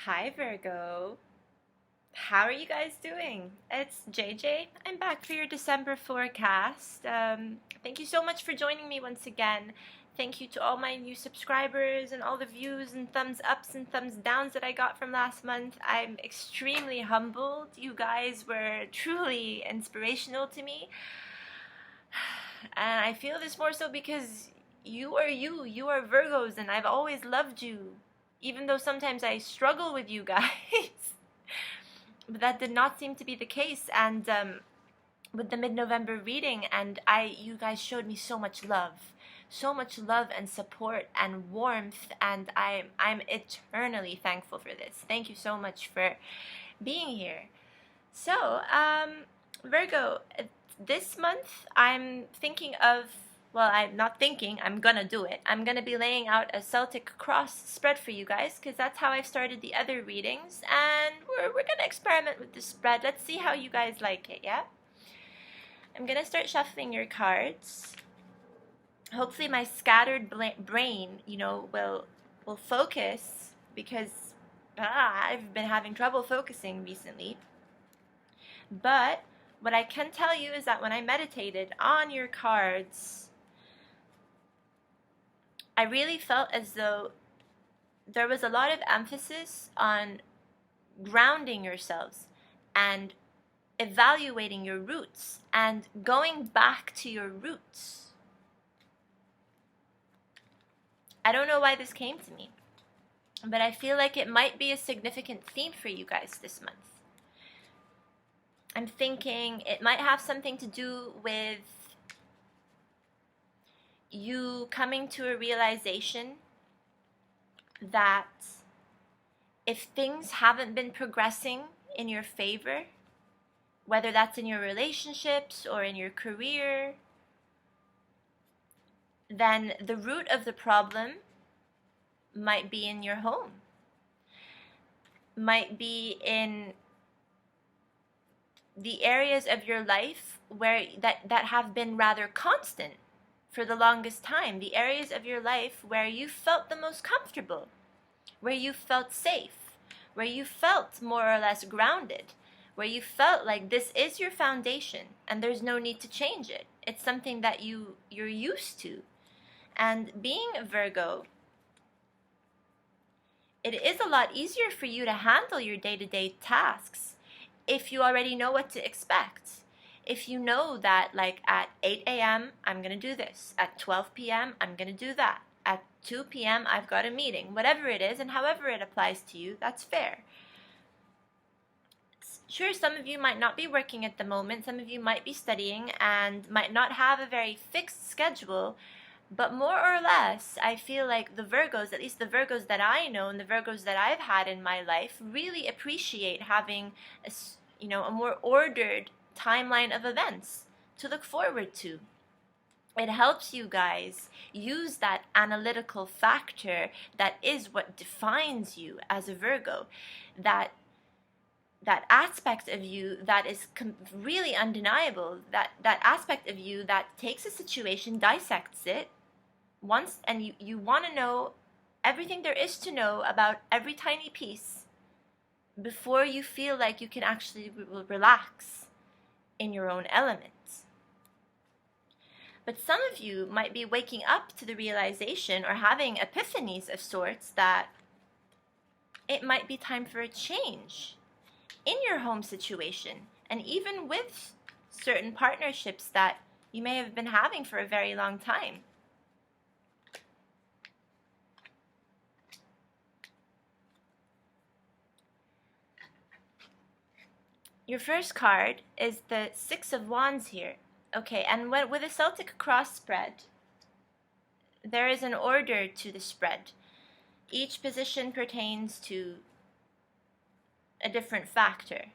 Hi Virgo. How are you guys doing? It's JJ. I'm back for your December forecast. Thank you so much for joining me once again. Thank you to all my new subscribers and all the views and thumbs ups and thumbs downs that I got from last month. I'm extremely humbled. You guys were truly inspirational to me. And I feel this more so because you are you. You are Virgos, and I've always loved you. Even though sometimes I struggle with you guys. But that did not seem to be the case. And with the mid-November reading, and you guys showed me so much love and support and warmth, and I'm eternally thankful for this. Thank you so much for being here. So, Virgo, this month I'm thinking of, well, I'm not thinking, I'm gonna do it. I'm gonna be laying out a Celtic cross spread for you guys, because that's how I've started the other readings, and we're gonna experiment with the spread. Let's see how you guys like it, yeah? I'm gonna start shuffling your cards. Hopefully my scattered brain, will focus, because I've been having trouble focusing recently. But what I can tell you is that when I meditated on your cards, I really felt as though there was a lot of emphasis on grounding yourselves and evaluating your roots and going back to your roots. I don't know why this came to me, but I feel like it might be a significant theme for you guys this month. I'm thinking it might have something to do with you coming to a realization that if things haven't been progressing in your favor, whether that's in your relationships or in your career, then the root of the problem might be in your home, might be in the areas of your life where that have been rather constant for the longest time, the areas of your life where you felt the most comfortable, where you felt safe, where you felt more or less grounded, where you felt like this is your foundation and there's no need to change it. It's something that you're used to. And being a Virgo, it is a lot easier for you to handle your day-to-day tasks if you already know what to expect. If you know that, like, at 8 a.m., I'm going to do this. At 12 p.m., I'm going to do that. At 2 p.m., I've got a meeting. Whatever it is, and however it applies to you, that's fair. Sure, some of you might not be working at the moment. Some of you might be studying and might not have a very fixed schedule. But more or less, I feel like the Virgos, at least the Virgos that I know and the Virgos that I've had in my life, really appreciate having a more ordered timeline of events to look forward to. It helps you guys use that analytical factor that is what defines you as a Virgo, that aspect of you that is really undeniable, that aspect of you that takes a situation, dissects it once, and you want to know everything there is to know about every tiny piece before you feel like you can actually relax in your own element. But some of you might be waking up to the realization or having epiphanies of sorts that it might be time for a change in your home situation, and even with certain partnerships that you may have been having for a very long time. Your first card is the Six of Wands here. Okay, and with a Celtic cross spread, there is an order to the spread. Each position pertains to a different factor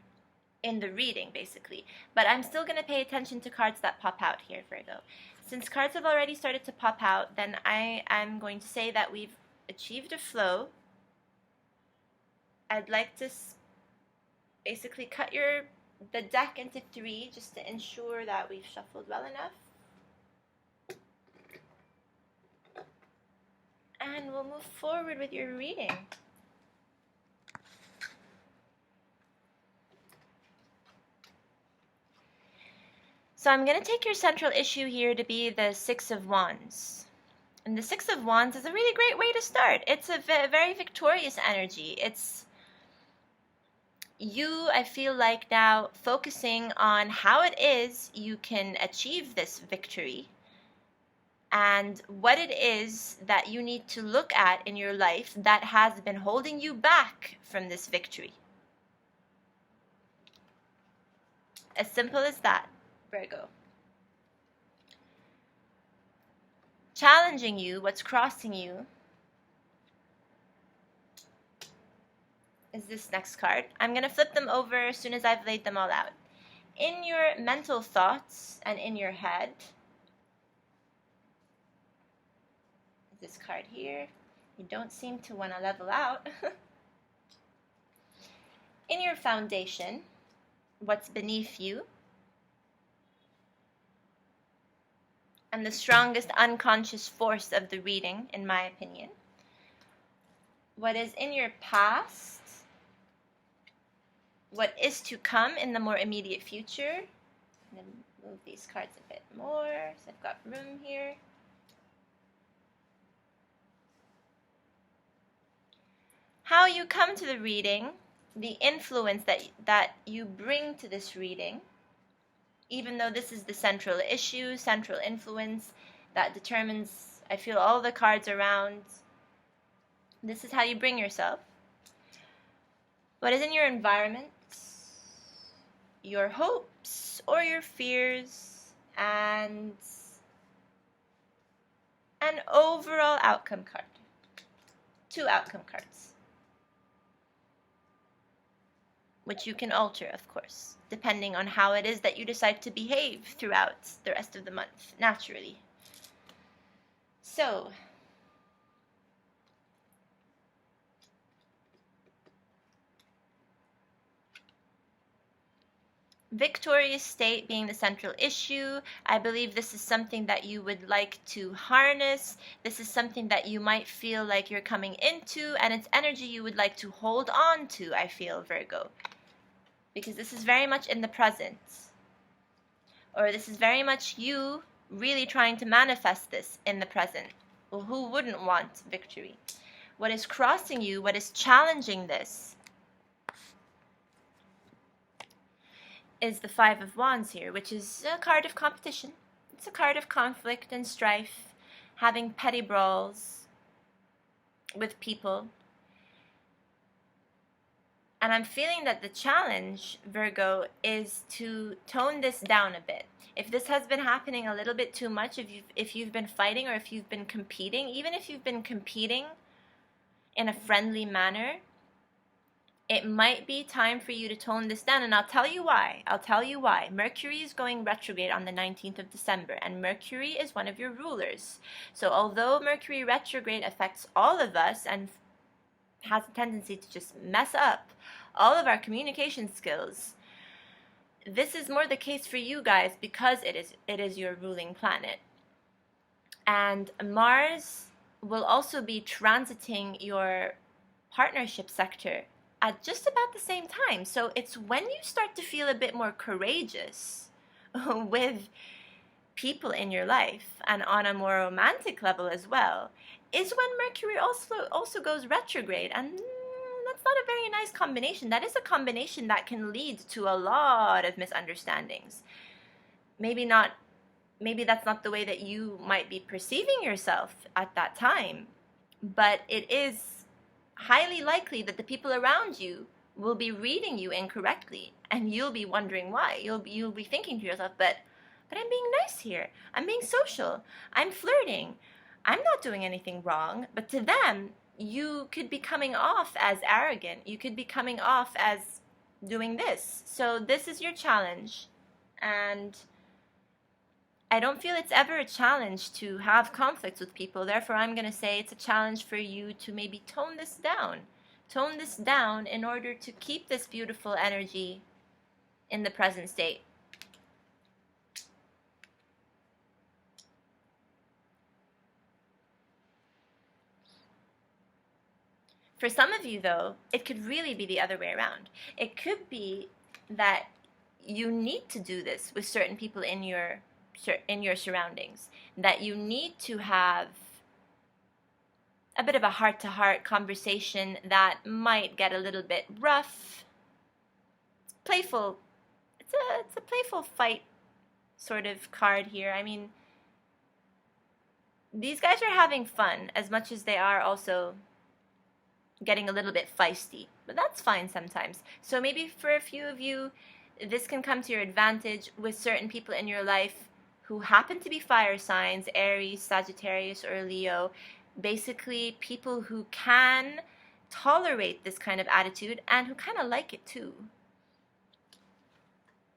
in the reading, basically. But I'm still going to pay attention to cards that pop out here, Virgo. Since cards have already started to pop out, then I am going to say that we've achieved a flow. I'd like to basically cut the deck into 3 just to ensure that we've shuffled well enough. And we'll move forward with your reading. So I'm going to take your central issue here to be the Six of Wands. And the Six of Wands is a really great way to start. It's a very victorious energy. It's you, I feel like, now focusing on how it is you can achieve this victory and what it is that you need to look at in your life that has been holding you back from this victory. As simple as that, Virgo. Challenging you, what's crossing you, is this next card. I'm going to flip them over as soon as I've laid them all out. In your mental thoughts and in your head, this card here, you don't seem to want to level out. In your foundation, what's beneath you, and the strongest unconscious force of the reading, in my opinion, what is in your past, what is to come in the more immediate future. I'm going to move these cards a bit more so I've got room here. How you come to the reading, the influence that you bring to this reading, even though this is the central issue, central influence that determines, I feel, all the cards around. This is how you bring yourself. What is in your environment, your hopes or your fears, and an overall outcome card. 2 outcome cards, which you can alter, of course, depending on how it is that you decide to behave throughout the rest of the month, naturally. So, victorious state being the central issue. I believe this is something that you would like to harness. This is something that you might feel like you're coming into, and it's energy you would like to hold on to, I feel, Virgo. Because this is very much in the present. Or this is very much you really trying to manifest this in the present. Well, who wouldn't want victory? What is crossing you, what is challenging this, is the Five of Wands here, which is a card of competition. It's a card of conflict and strife, having petty brawls with people. And I'm feeling that the challenge, Virgo, is to tone this down a bit. If this has been happening a little bit too much, if you've been fighting or if you've been competing, even if you've been competing in a friendly manner, it might be time for you to tone this down, and I'll tell you why. Mercury is going retrograde on the 19th of December, and Mercury is one of your rulers. So although Mercury retrograde affects all of us and has a tendency to just mess up all of our communication skills, this is more the case for you guys because it is your ruling planet. And Mars will also be transiting your partnership sector at just about the same time. So it's when you start to feel a bit more courageous with people in your life, and on a more romantic level as well, is when Mercury also goes retrograde. And that's not a very nice combination. That is a combination that can lead to a lot of misunderstandings. Maybe that's not the way that you might be perceiving yourself at that time, but it is highly likely that the people around you will be reading you incorrectly, and you'll be wondering why. You'll be thinking to yourself, but I'm being nice here. I'm being social. I'm flirting. I'm not doing anything wrong. But to them, you could be coming off as arrogant. You could be coming off as doing this. So this is your challenge, and I don't feel it's ever a challenge to have conflicts with people. Therefore, I'm going to say it's a challenge for you to maybe tone this down. Tone this down in order to keep this beautiful energy in the present state. For some of you, though, it could really be the other way around. It could be that you need to do this with certain people in your surroundings, that you need to have a bit of a heart-to-heart conversation that might get a little bit rough. It's playful. It's a playful fight sort of card here. I mean, these guys are having fun as much as they are also getting a little bit feisty, but that's fine sometimes. So maybe for a few of you, this can come to your advantage with certain people in your life who happen to be fire signs, Aries, Sagittarius, or Leo. Basically, people who can tolerate this kind of attitude and who kind of like it too.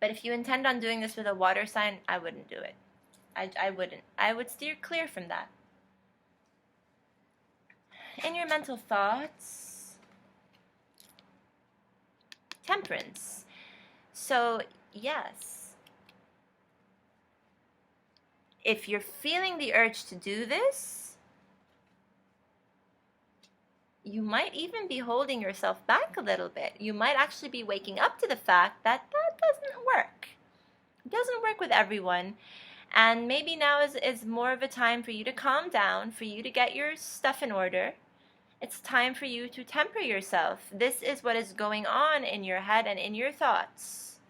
But if you intend on doing this with a water sign, I wouldn't do it. I wouldn't. I would steer clear from that. In your mental thoughts, Temperance. So, yes, if you're feeling the urge to do this, you might even be holding yourself back a little bit. You might actually be waking up to the fact that that doesn't work. It doesn't work with everyone. And maybe now is more of a time for you to calm down, for you to get your stuff in order. It's time for you to temper yourself. This is what is going on in your head and in your thoughts.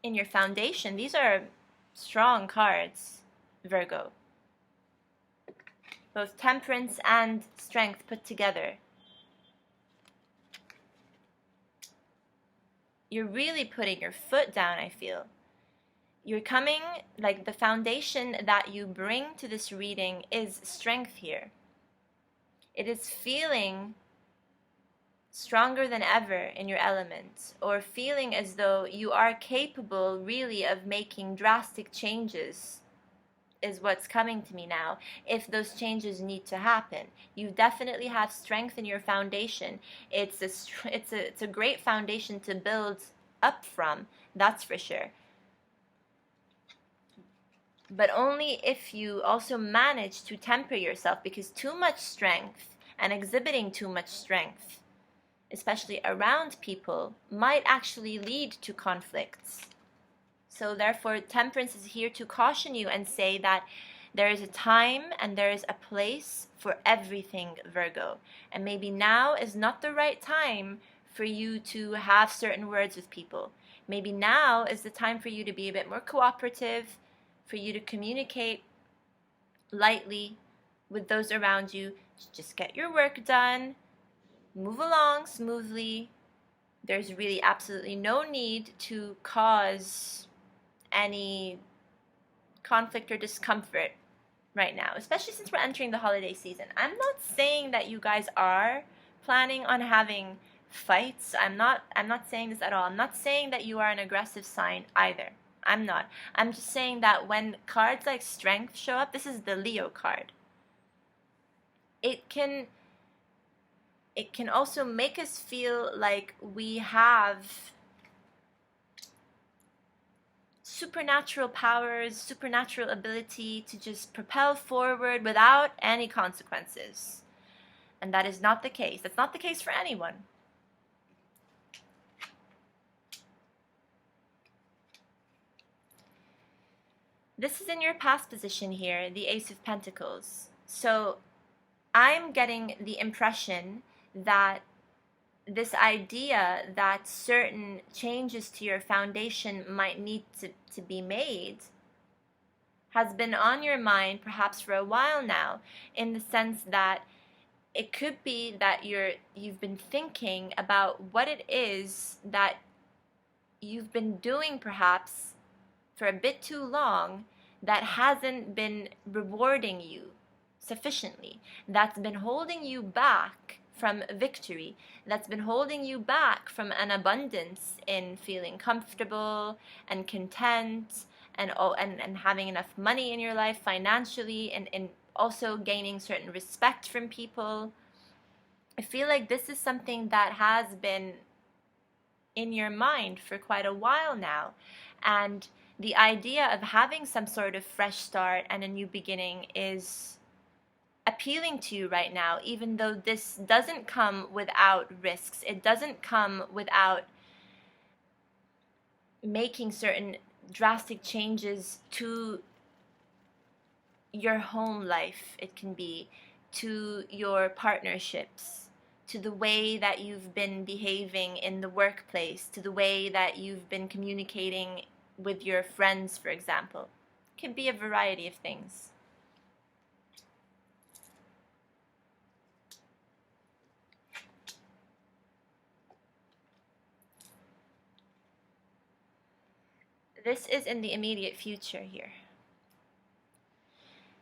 In your foundation, these are strong cards, Virgo. Both temperance and strength put together. You're really putting your foot down, I feel. You're coming, like the foundation that you bring to this reading is strength here. It is feeling stronger than ever in your element, or feeling as though you are capable really of making drastic changes is what's coming to me now, if those changes need to happen. You definitely have strength in your foundation. It's a great foundation to build up from, that's for sure. But only if you also manage to temper yourself, because too much strength and exhibiting too much strength, especially around people, might actually lead to conflicts. So therefore, Temperance is here to caution you and say that there is a time and there is a place for everything, Virgo. And maybe now is not the right time for you to have certain words with people. Maybe now is the time for you to be a bit more cooperative, for you to communicate lightly with those around you. Just get your work done, move along smoothly. There's really absolutely no need to cause any conflict or discomfort right now, especially since we're entering the holiday season. I'm not saying that you guys are planning on having fights. I'm not saying this at all. I'm not saying that you are an aggressive sign either. I'm not. I'm just saying that when cards like strength show up, this is the Leo card. It can also make us feel like we have supernatural powers, supernatural ability to just propel forward without any consequences. And that is not the case. That's not the case for anyone. This is in your past position here, the Ace of Pentacles. So I'm getting the impression that this idea that certain changes to your foundation might need to be made has been on your mind perhaps for a while now, in the sense that it could be that you've been thinking about what it is that you've been doing perhaps for a bit too long that hasn't been rewarding you sufficiently, that's been holding you back from victory, that's been holding you back from an abundance in feeling comfortable and content and having enough money in your life financially, and also gaining certain respect from people. I feel like this is something that has been in your mind for quite a while now, and the idea of having some sort of fresh start and a new beginning is appealing to you right now, even though this doesn't come without risks. It doesn't come without making certain drastic changes to your home life. It can be to your partnerships, to the way that you've been behaving in the workplace, to the way that you've been communicating with your friends, for example. It can be a variety of things. This is in the immediate future here.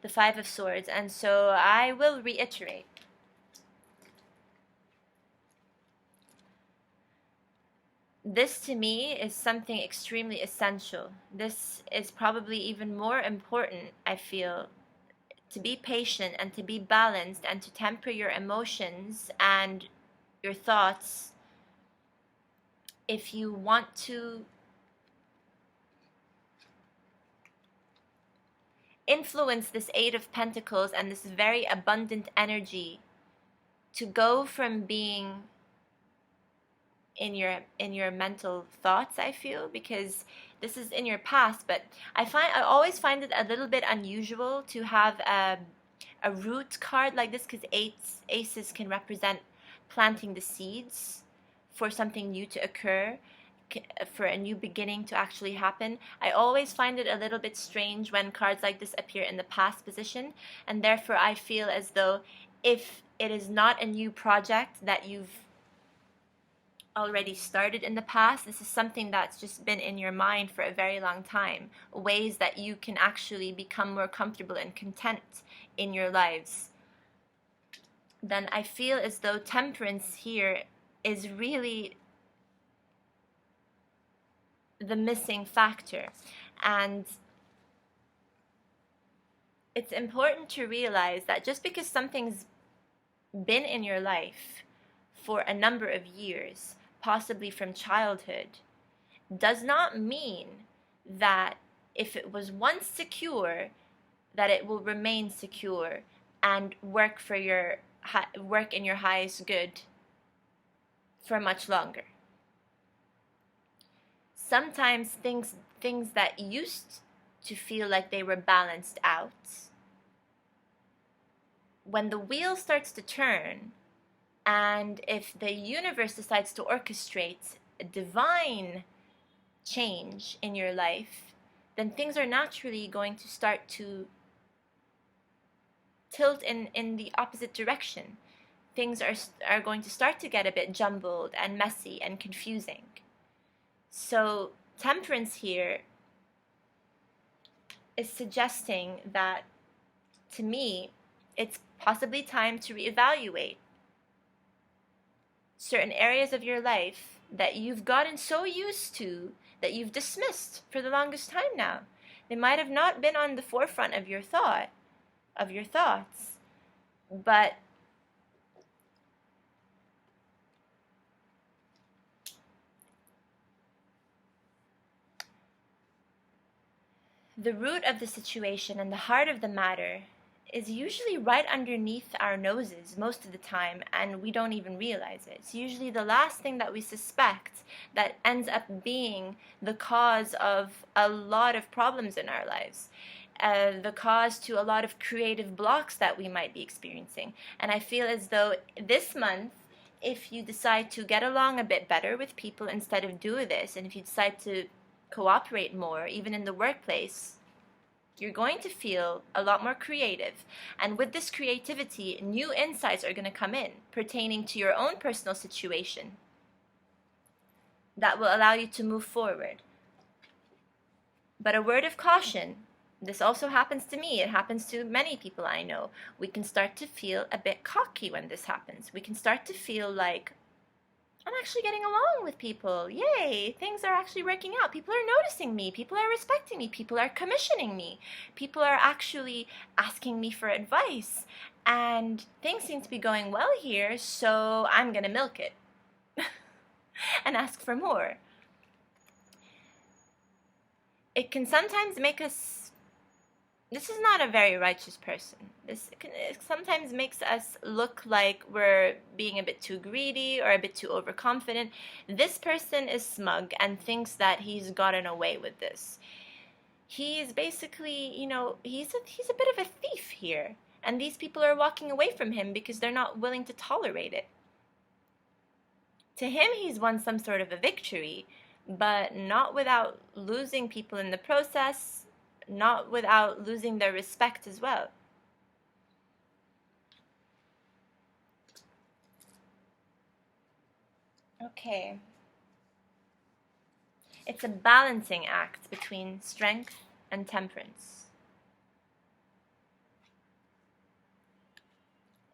The Five of Swords, and so I will reiterate. This to me is something extremely essential. This is probably even more important, I feel, to be patient and to be balanced and to temper your emotions and your thoughts if you want to influence this Eight of Pentacles and this very abundant energy to go from being in your mental thoughts, I feel, because this is in your past, but I always find it a little bit unusual to have a root card like this, because aces can represent planting the seeds for something new to occur, for a new beginning to actually happen. I always find it a little bit strange when cards like this appear in the past position, and therefore I feel as though if it is not a new project that you've already started in the past, this is something that's just been in your mind for a very long time, ways that you can actually become more comfortable and content in your lives, then I feel as though temperance here is really the missing factor. And it's important to realize that just because something's been in your life for a number of years, possibly from childhood, does not mean that if it was once secure, that it will remain secure and work in your highest good for much longer. Sometimes things that used to feel like they were balanced out, when the wheel starts to turn, and if the universe decides to orchestrate a divine change in your life, then things are naturally going to start to tilt in the opposite direction. Things are going to start to get a bit jumbled and messy and confusing. So temperance here is suggesting that, to me, it's possibly time to reevaluate certain areas of your life that you've gotten so used to that you've dismissed for the longest time now. They might have not been on the forefront of your thoughts, but the root of the situation and the heart of the matter is usually right underneath our noses most of the time, and we don't even realize it. It's usually the last thing that we suspect that ends up being the cause of a lot of problems in our lives, the cause to a lot of creative blocks that we might be experiencing. And I feel as though this month, if you decide to get along a bit better with people instead of do this, and if you decide to cooperate more, even in the workplace, you're going to feel a lot more creative. And with this creativity, new insights are going to come in pertaining to your own personal situation that will allow you to move forward. But a word of caution, this also happens to me, it happens to many people I know. We can start to feel a bit cocky when this happens. We can start to feel like, I'm actually getting along with people. Yay, things are actually working out. People are noticing me. People are respecting me. People are commissioning me. People are actually asking me for advice. And things seem to be going well here, so I'm going to milk it and ask for more. It can sometimes make us This is not a very righteous person. It sometimes makes us look like we're being a bit too greedy or a bit too overconfident. This person is smug and thinks that he's gotten away with this. He's basically, he's a bit of a thief here. And these people are walking away from him because they're not willing to tolerate it. To him, he's won some sort of a victory, but not without losing people in the process, not without losing their respect as well. Okay. It's a balancing act between strength and temperance.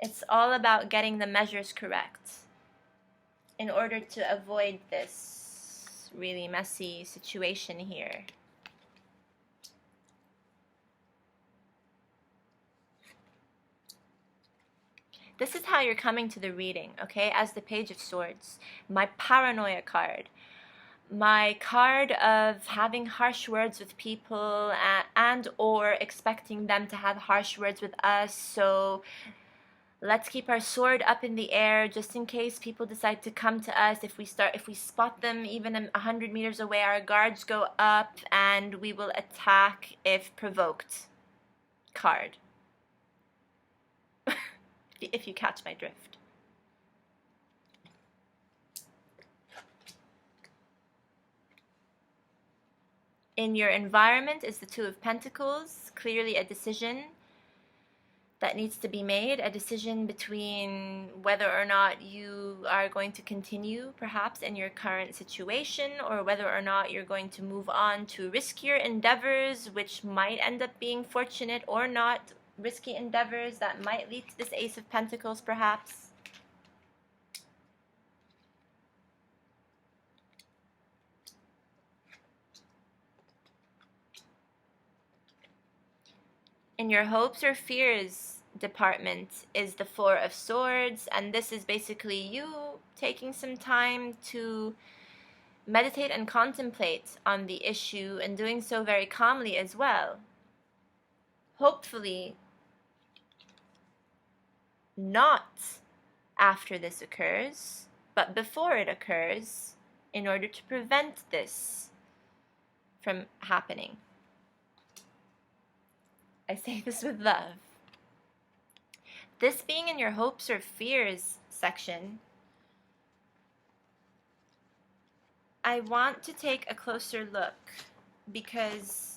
It's all about getting the measures correct in order to avoid this really messy situation here. This is how you're coming to the reading, okay? As the Page of Swords, my paranoia card. My card of having harsh words with people and or expecting them to have harsh words with us. So let's keep our sword up in the air just in case people decide to come to us. If we spot them even 100 meters away, our guards go up and we will attack if provoked. Card. If you catch my drift. In your environment is the Two of Pentacles, clearly a decision that needs to be made, a decision between whether or not you are going to continue perhaps in your current situation or whether or not you're going to move on to riskier endeavors, which might end up being fortunate or not. Risky endeavors that might lead to this Ace of Pentacles perhaps. In your hopes or fears department is the Four of Swords, and this is basically you taking some time to meditate and contemplate on the issue and doing so very calmly as well. Hopefully not after this occurs, but before it occurs, in order to prevent this from happening. I say this with love. This being in your hopes or fears section, I want to take a closer look because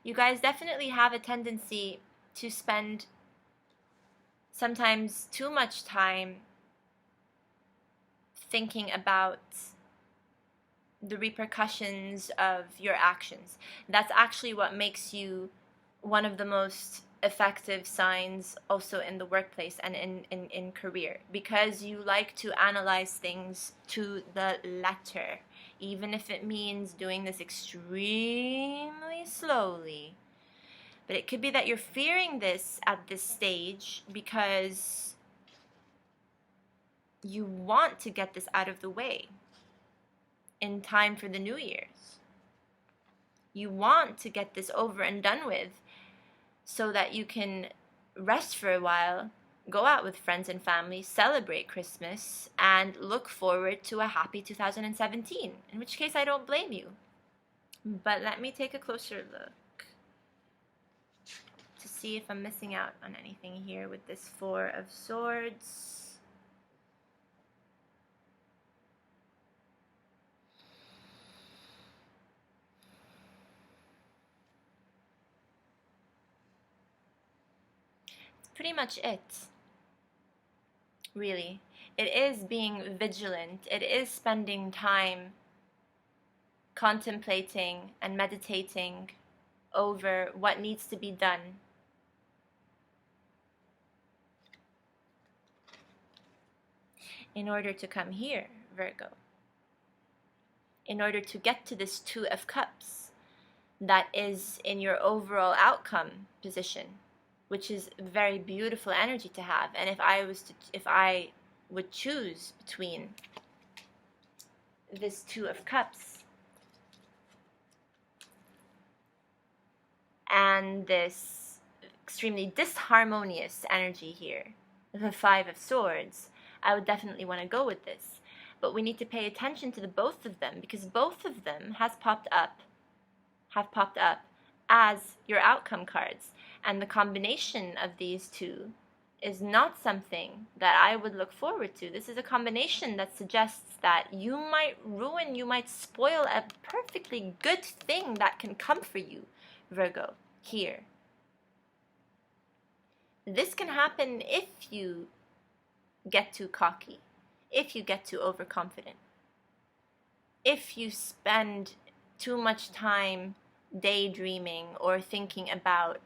you guys definitely have a tendency to spend sometimes too much time thinking about the repercussions of your actions. That's actually what makes you one of the most effective signs also in the workplace and in career, because you like to analyze things to the letter, even if it means doing this extremely slowly. But it could be that you're fearing this at this stage because you want to get this out of the way in time for the New Year's. You want to get this over and done with so that you can rest for a while, go out with friends and family, celebrate Christmas, and look forward to a happy 2017, in which case I don't blame you. But let me take a closer look to see if I'm missing out on anything here with this Four of Swords. Pretty much it, really. It is being vigilant. It is spending time contemplating and meditating over what needs to be done. In order to come here, Virgo. In order to get to this Two of Cups that is in your overall outcome position, which is very beautiful energy to have. And if I would choose between this Two of Cups and this extremely disharmonious energy here, the Five of Swords, I would definitely want to go with this. But we need to pay attention to the both of them, because both of them have popped up as your outcome cards. And the combination of these two is not something that I would look forward to. This is a combination that suggests that you might ruin, you might spoil a perfectly good thing that can come for you, Virgo, here. This can happen if you get too cocky, if you get too overconfident, if you spend too much time daydreaming or thinking about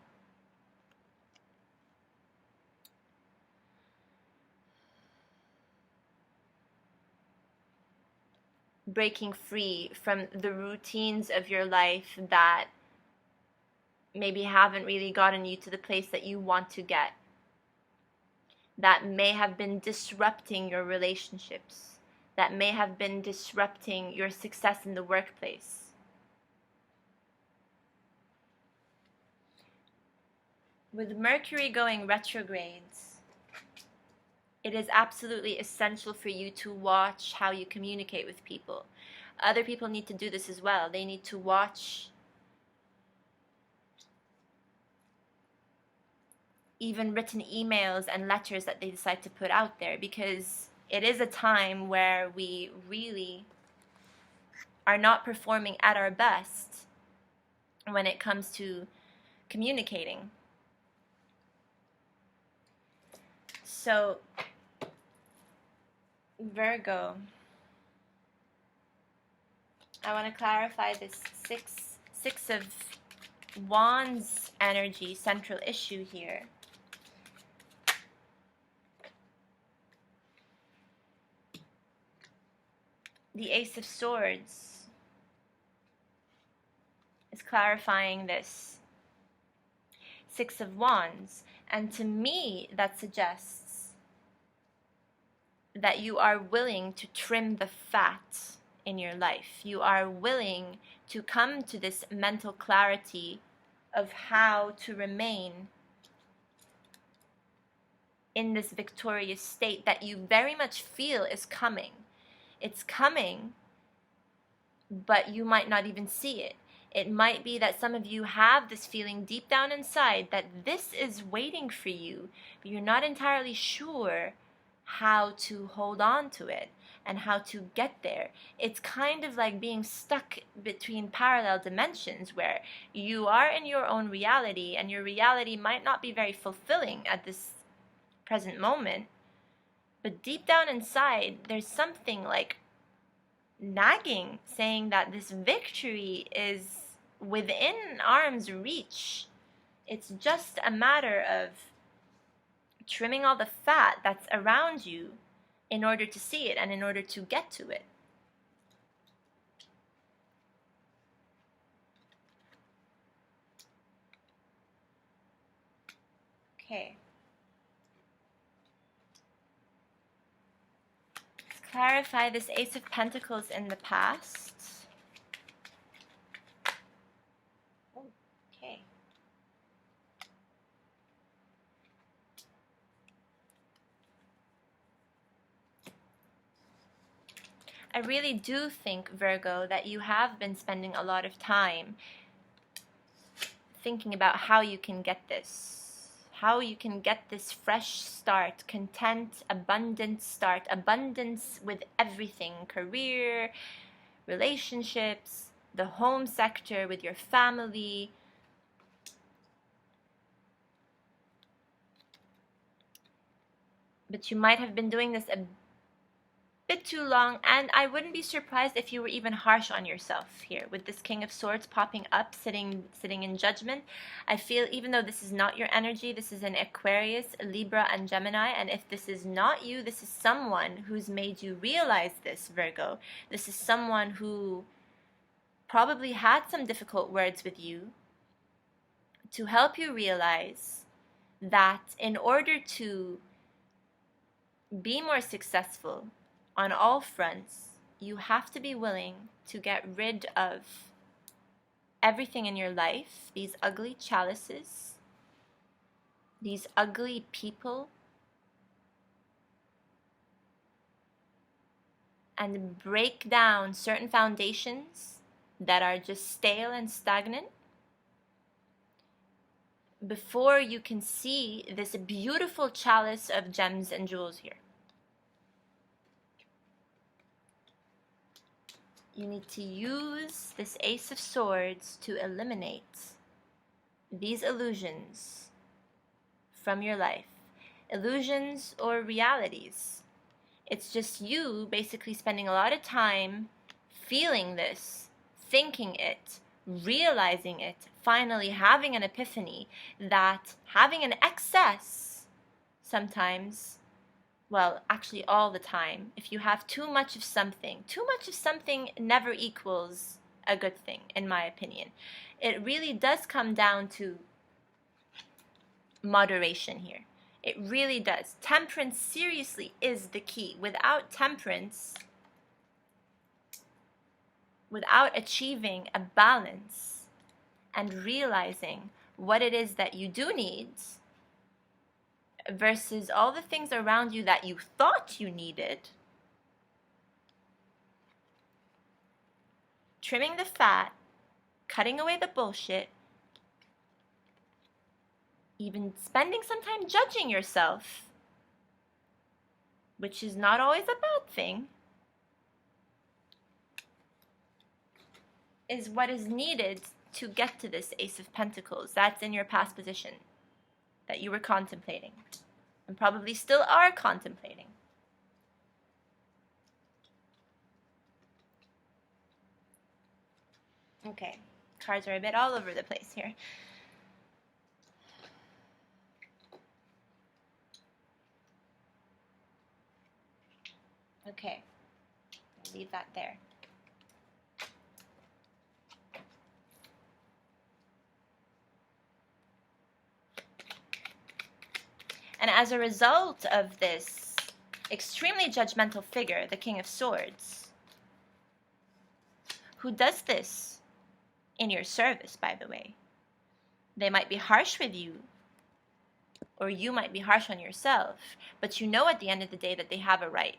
breaking free from the routines of your life that maybe haven't really gotten you to the place that you want to get, that may have been disrupting your relationships, that may have been disrupting your success in the workplace. With Mercury going retrogrades, it is absolutely essential for you to watch how you communicate with people. Other people need to do this as well. They need to watch even written emails and letters that they decide to put out there, because it is a time where we really are not performing at our best when it comes to communicating. So, Virgo, I want to clarify this six of Wands energy, central issue here. The Ace of Swords is clarifying this Six of Wands, and to me that suggests that you are willing to trim the fat in your life. You are willing to come to this mental clarity of how to remain in this victorious state that you very much feel is coming. It's coming, but you might not even see it. It might be that some of you have this feeling deep down inside that this is waiting for you, but you're not entirely sure how to hold on to it and how to get there. It's kind of like being stuck between parallel dimensions where you are in your own reality and your reality might not be very fulfilling at this present moment, but deep down inside there's something like nagging saying that this victory is within arm's reach. It's just a matter of trimming all the fat that's around you in order to see it and in order to get to it. Okay. Let's clarify this Ace of Pentacles in the past. Okay. I really do think, Virgo, that you have been spending a lot of time thinking about how you can get this, how you can get this fresh start, content, abundant start, abundance with everything, career, relationships, the home sector, with your family. But you might have been doing this a bit too long, and I wouldn't be surprised if you were even harsh on yourself here with this King of Swords popping up, sitting in judgment. I feel, even though this is not your energy, this is an Aquarius, Libra, and Gemini, and if this is not you, this is someone who's made you realize this, Virgo. This is someone who probably had some difficult words with you to help you realize that in order to be more successful on all fronts, you have to be willing to get rid of everything in your life, these ugly chalices, these ugly people, and break down certain foundations that are just stale and stagnant before you can see this beautiful chalice of gems and jewels here. You need to use this Ace of Swords to eliminate these illusions from your life. Illusions or realities. It's just you basically spending a lot of time feeling this, thinking it, realizing it, finally having an epiphany that having an excess sometimes, well, actually all the time, if you have too much of something never equals a good thing, in my opinion. It really does come down to moderation here. It really does. Temperance seriously is the key. Without temperance, without achieving a balance and realizing what it is that you do need versus all the things around you that you thought you needed, trimming the fat, cutting away the bullshit, even spending some time judging yourself, which is not always a bad thing, is what is needed to get to this Ace of Pentacles. That's in your past position that you were contemplating and probably still are contemplating. Okay, cards are a bit all over the place here. Okay, I'll leave that there. And as a result of this extremely judgmental figure, the King of Swords, who does this in your service, by the way, they might be harsh with you, or you might be harsh on yourself, but you know at the end of the day that they have a right,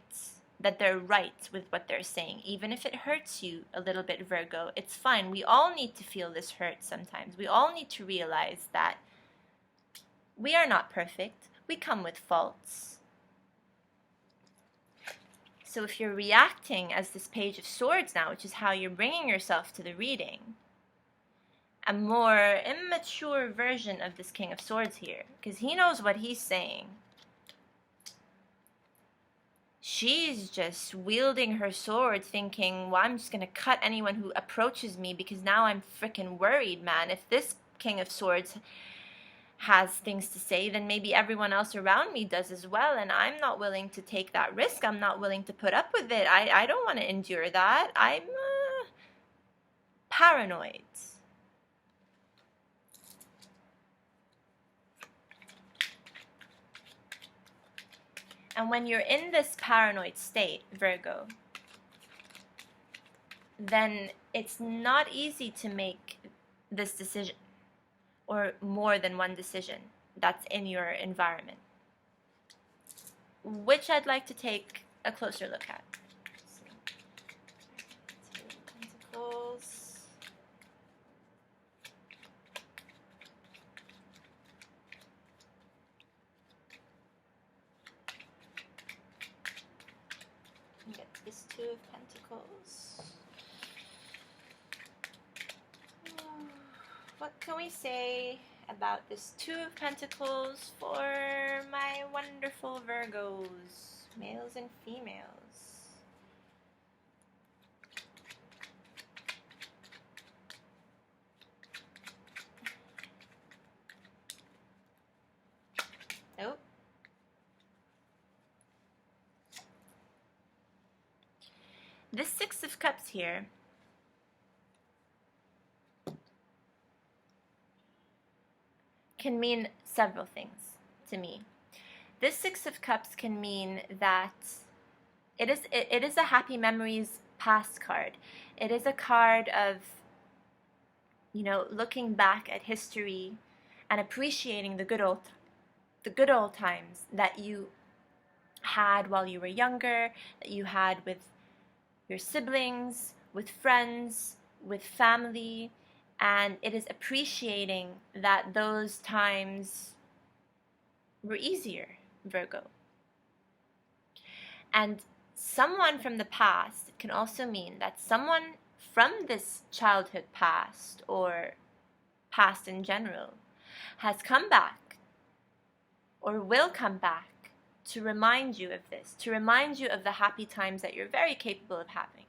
that they're right with what they're saying. Even if it hurts you a little bit, Virgo, it's fine. We all need to feel this hurt sometimes. We all need to realize that we are not perfect. We come with faults. So if you're reacting as this Page of Swords now, which is how you're bringing yourself to the reading, a more immature version of this King of Swords here, because he knows what he's saying. She's just wielding her sword thinking, well, I'm just going to cut anyone who approaches me because now I'm freaking worried, man. If this King of Swords has things to say, then maybe everyone else around me does as well, and I'm not willing to take that risk. I'm not willing to put up with it. I don't want to endure that. I'm paranoid. And when you're in this paranoid state, Virgo, then it's not easy to make this decision, or more than one decision that's in your environment, which I'd like to take a closer look at. Pentacles. Get this Two of Pentacles. What can we say about this Two of Pentacles for my wonderful Virgos, males and females? Nope. This Six of Cups here can mean several things to me. This Six of Cups can mean that it is a happy memories past card. It is a card of You know, looking back at history and appreciating the good old times that you had while you were younger, that you had with your siblings, with friends, with family, and it is appreciating that those times were easier, Virgo. And someone from the past can also mean that someone from this childhood past or past in general has come back or will come back to remind you of this, to remind you of the happy times that you're very capable of having,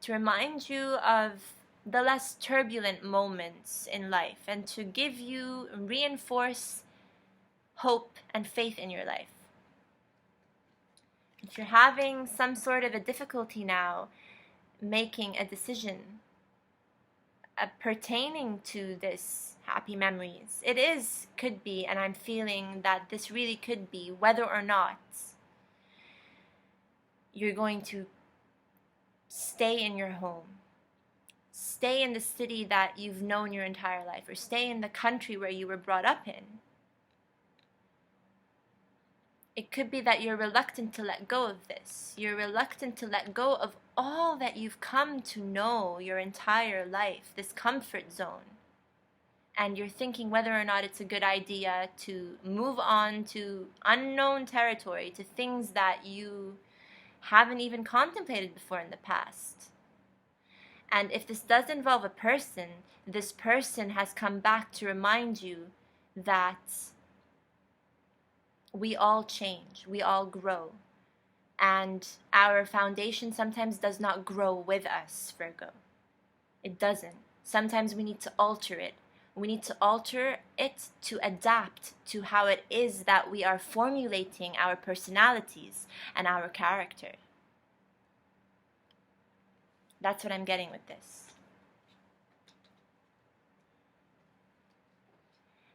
to remind you of the less turbulent moments in life, and to reinforce hope and faith in your life. If you're having some sort of a difficulty now making a decision pertaining to this happy memories, could be, and I'm feeling that this really could be, whether or not you're going to stay in your home, stay in the city that you've known your entire life, or stay in the country where you were brought up in. It could be that you're reluctant to let go of this. You're reluctant to let go of all that you've come to know your entire life, this comfort zone. And you're thinking whether or not it's a good idea to move on to unknown territory, to things that you haven't even contemplated before in the past. And if this does involve a person, this person has come back to remind you that we all change, we all grow, and our foundation sometimes does not grow with us, Virgo. It doesn't. Sometimes we need to alter it. We need to alter it to adapt to how it is that we are formulating our personalities and our character. That's what I'm getting with this.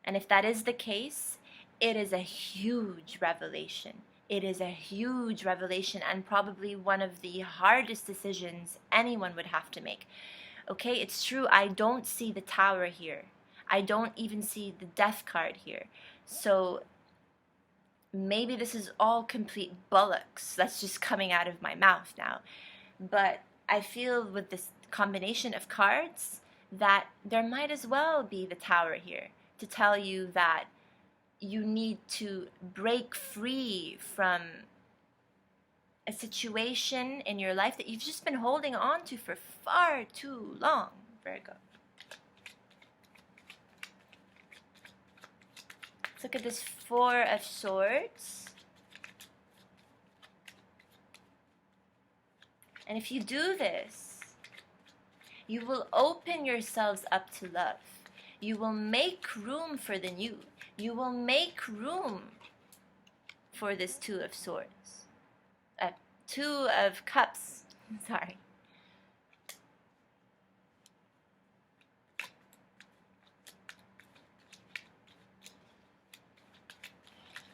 And if that is the case, it is a huge revelation. It is a huge revelation, and probably one of the hardest decisions anyone would have to make. Okay, it's true, I don't see the Tower here. I don't even see the Death card here. So maybe this is all complete bollocks that's just coming out of my mouth now. But I feel with this combination of cards that there might as well be the Tower here to tell you that you need to break free from a situation in your life that you've just been holding on to for far too long, Virgo. Let's look at this Four of Swords. And if you do this, you will open yourselves up to love. You will make room for the new. You will make room for this Two of Swords. Two of Cups. Sorry.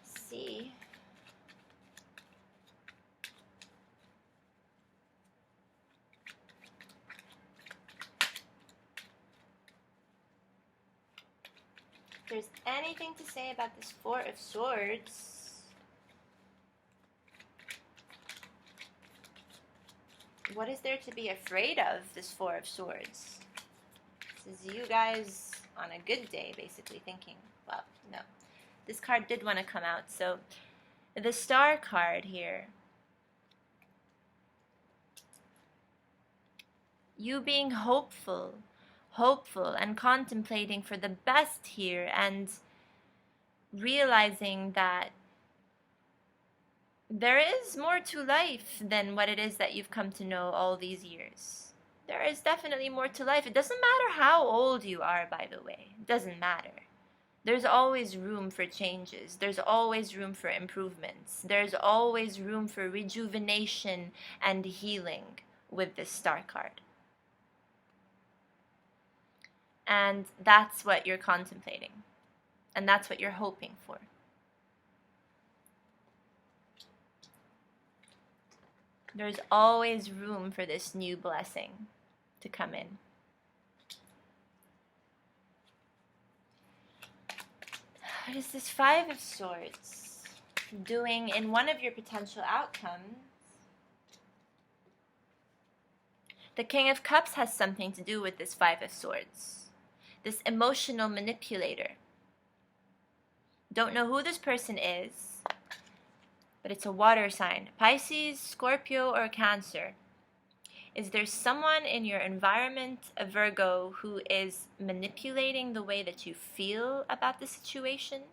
See. If there's anything to say about this Four of Swords, what is there to be afraid of, this Four of Swords? This is you guys on a good day, basically thinking, well, no. This card did want to come out, so the Star card here. You being hopeful and contemplating for the best here, and realizing that there is more to life than what it is that you've come to know all these years. There is definitely more to life. It doesn't matter how old you are, by the way. It doesn't matter. There's always room for changes. There's always room for improvements. There's always room for rejuvenation and healing with this Star card. And that's what you're contemplating. And that's what you're hoping for. There's always room for this new blessing to come in. What is this Five of Swords doing in one of your potential outcomes? The King of Cups has something to do with this Five of Swords. This emotional manipulator. Don't know who this person is, but it's a water sign. Pisces, Scorpio, or Cancer. Is there someone in your environment, a Virgo, who is manipulating the way that you feel about the situation?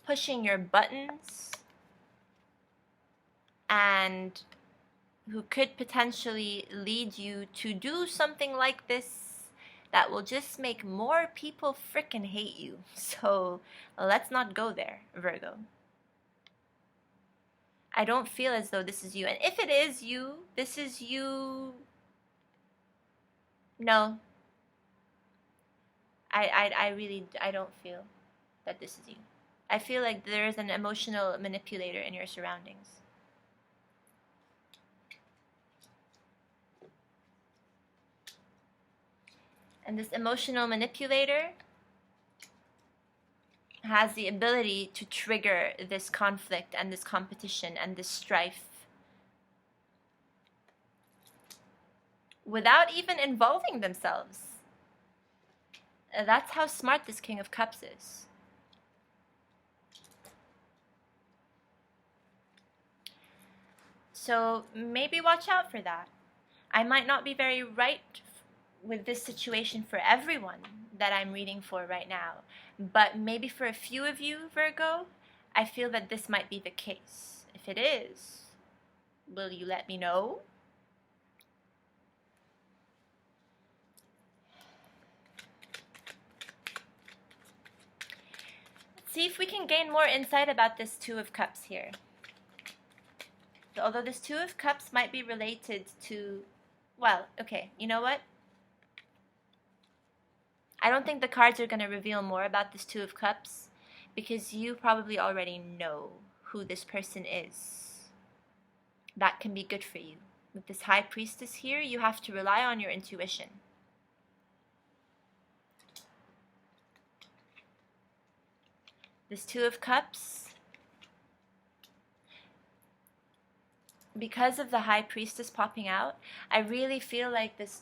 Pushing your buttons, and who could potentially lead you to do something like this that will just make more people frickin' hate you. So let's not go there, Virgo. I don't feel as though this is you. And if it is you, this is you. No. I don't feel that this is you. I feel like there is an emotional manipulator in your surroundings. And this emotional manipulator has the ability to trigger this conflict and this competition and this strife without even involving themselves. That's how smart this King of Cups is. So maybe watch out for that. I might not be very right with this situation for everyone that I'm reading for right now, but maybe for a few of you, Virgo, I feel that this might be the case. If it is, will you let me know? Let's see if we can gain more insight about this Two of Cups here. Although this Two of Cups might be related to, well, okay, you know what? I don't think the cards are going to reveal more about this Two of Cups because you probably already know who this person is. That can be good for you. With this High Priestess here, you have to rely on your intuition. This Two of Cups, because of the High Priestess popping out, I really feel like this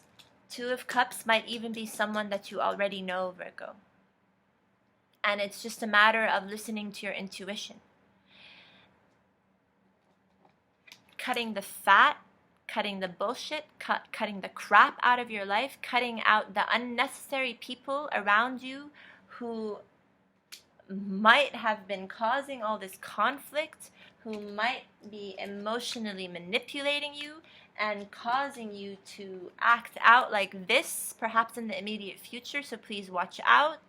Two of Cups might even be someone that you already know, Virgo. And it's just a matter of listening to your intuition. Cutting the fat, cutting the bullshit, cutting the crap out of your life, cutting out the unnecessary people around you who might have been causing all this conflict, who might be emotionally manipulating you and causing you to act out like this, perhaps in the immediate future, so please watch out.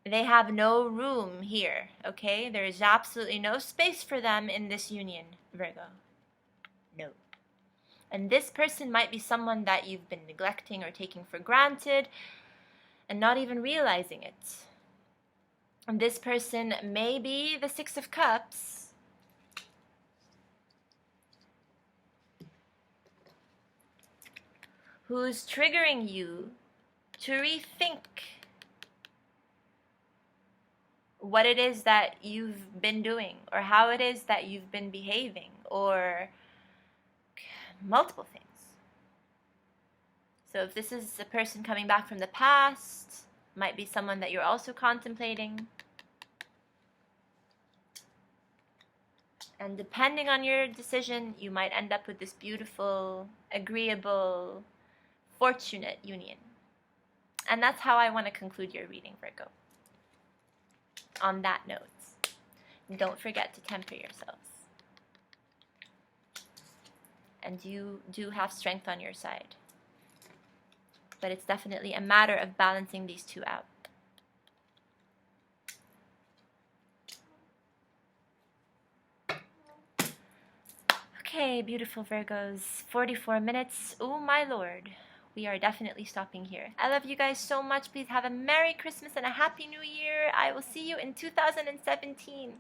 They have no room here, okay? There is absolutely no space for them in this union, Virgo. No. And this person might be someone that you've been neglecting or taking for granted and not even realizing it. And this person may be the Six of Cups. Who's triggering you to rethink what it is that you've been doing or how it is that you've been behaving or multiple things. So if this is a person coming back from the past, might be someone that you're also contemplating. And depending on your decision, you might end up with this beautiful, agreeable, fortunate union. And that's how I want to conclude your reading, Virgo. On that note, don't forget to temper yourselves. And you do have strength on your side. But it's definitely a matter of balancing these two out. Okay, beautiful Virgos, 44 minutes. Oh my lord, we are definitely stopping here. I love you guys so much. Please have a Merry Christmas and a Happy New Year. I will see you in 2017.